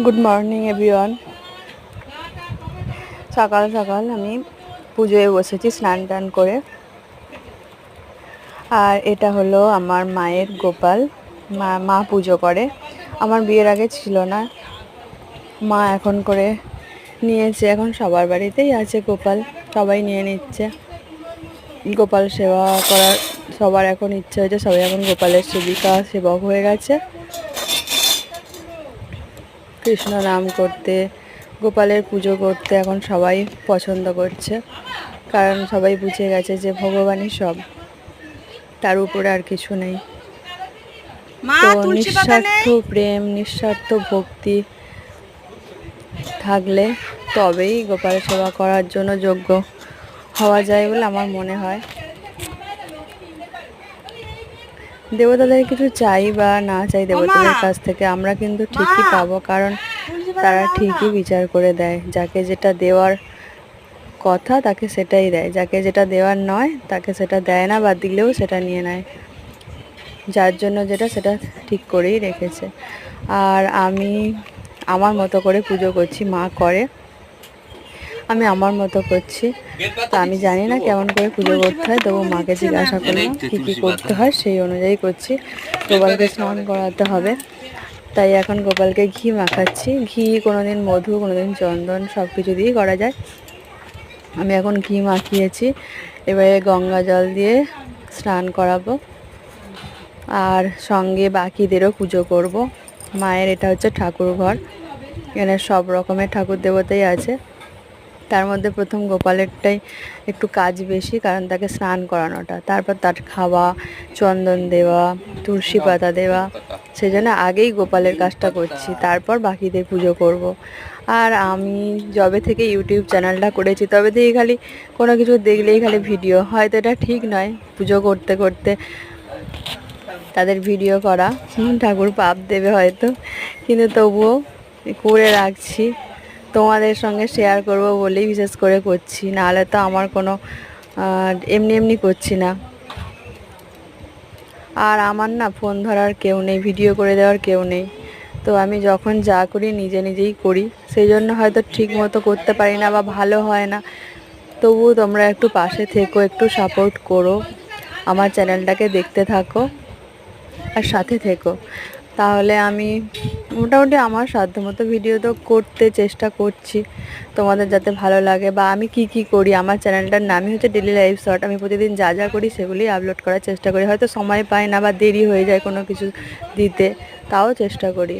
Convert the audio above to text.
Good morning everyone. সকাল সকাল আমি পুজোয় বসেছি স্নান টান করে। আর এটা হলো আমার মায়ের গোপাল। মা পুজো করে, আমার বিয়ের আগে ছিল না, মা এখন করে নিয়েছে। এখন সবার বাড়িতেই আছে গোপাল, সবাই নিয়ে নিচ্ছে। গোপাল সেবা করার সবার এখন ইচ্ছে হয়েছে, সবাই এখন গোপালের সেবিকা সেবক হয়ে গেছে। কৃষ্ণ নাম করতে, গোপালের পুজো করতে এখন সবাই পছন্দ করছে, কারণ সবাই বুঝে গেছে যে ভগবানই সব, তার উপরে আর কিছু নেই। তো নিঃস্বার্থ প্রেম, নিঃস্বার্থ ভক্তি থাকলে তবেই গোপাল সেবা করার জন্য যোগ্য হওয়া যায় বলে আমার মনে হয়। দেবতাদের কিছু চাই বা না চাই দেবতাদের কাছ থেকে, আমরা কিন্তু ঠিকই পাবো, কারণ তারা ঠিকই বিচার করে দেয়। যাকে যেটা দেওয়ার কথা তাকে সেটাই দেয়, যাকে যেটা দেওয়ার নয় তাকে সেটা দেয় না, বা দিলেও সেটা নিয়ে নেয়। যার জন্য যেটা সেটা ঠিক করেই রেখেছে। আর আমি আমার মতো করে পুজো করছি, মা করে, আমি আমার মতো করছি। তো আমি জানি না কেমন করে পুজো করতে হয়, তবু মাকে জিজ্ঞাসা করলাম কী কী করতে হয়, সেই অনুযায়ী করছি। গোপালকে স্নান করাতে হবে, তাই এখন গোপালকে ঘি মাখাচ্ছি। ঘি কোনোদিন মধু, কোনোদিন চন্দন, সব কিছু দিয়েই করা যায়। আমি এখন ঘি মাখিয়েছি, এবারে গঙ্গা জল দিয়ে স্নান করাবো, আর সঙ্গে বাকিদেরও পুজো করব। মায়ের এটা হচ্ছে ঠাকুর ঘর, এখানে সব রকমের ঠাকুর দেবতাই আছে। তার মধ্যে প্রথম গোপালেরটাই একটু কাজ বেশি, কারণ তাকে স্নান করানোটা, তারপর তার খাওয়া, চন্দন দেওয়া, তুলসী পাতা দেওয়া, সেই জন্য আগেই গোপালের কাজটা করছি, তারপর বাকিদের পুজো করব। আর আমি যবে থেকে ইউটিউব চ্যানেলটা করেছি তবে থেকে খালি কোনো কিছু দেখলেই খালি ভিডিও, হয়তো এটা ঠিক নয় পুজো করতে করতে তাদের ভিডিও করা, ঠাকুর পাপ দেবে হয়তো, কিন্তু তবুও করে রাখছি, তোমাদের সঙ্গে শেয়ার করব বলেই বিশেষ করে করছি, নাহলে তো আমার কোনো এমনি এমনি করছি না। আর আমার না ফোন ধরার কেউ নেই, ভিডিও করে দেওয়ার কেউ নেই, তো আমি যখন যা করি নিজে নিজেই করি, সেই জন্য হয়তো ঠিক মতো করতে পারি না বা ভালো হয় না। তবুও তোমরা একটু পাশে থেকো, একটু সাপোর্ট করো, আমার চ্যানেলটাকে দেখতে থাকো আর সাথে থেকো, তাহলে আমি মোটামুটি আমার সাধ্যমতো ভিডিও তো করতে চেষ্টা করছি, তোমাদের যাতে ভালো লাগে। বা আমি কি কি করি, আমার চ্যানেলটার নামই হচ্ছে ডেলি লাইফ শর্ট। আমি প্রতিদিন যা যা করি সেগুলি আপলোড করার চেষ্টা করি, হয়তো সময় পাই না বা দেরি হয়ে যায় কোনো কিছু দিতে, তাও চেষ্টা করি।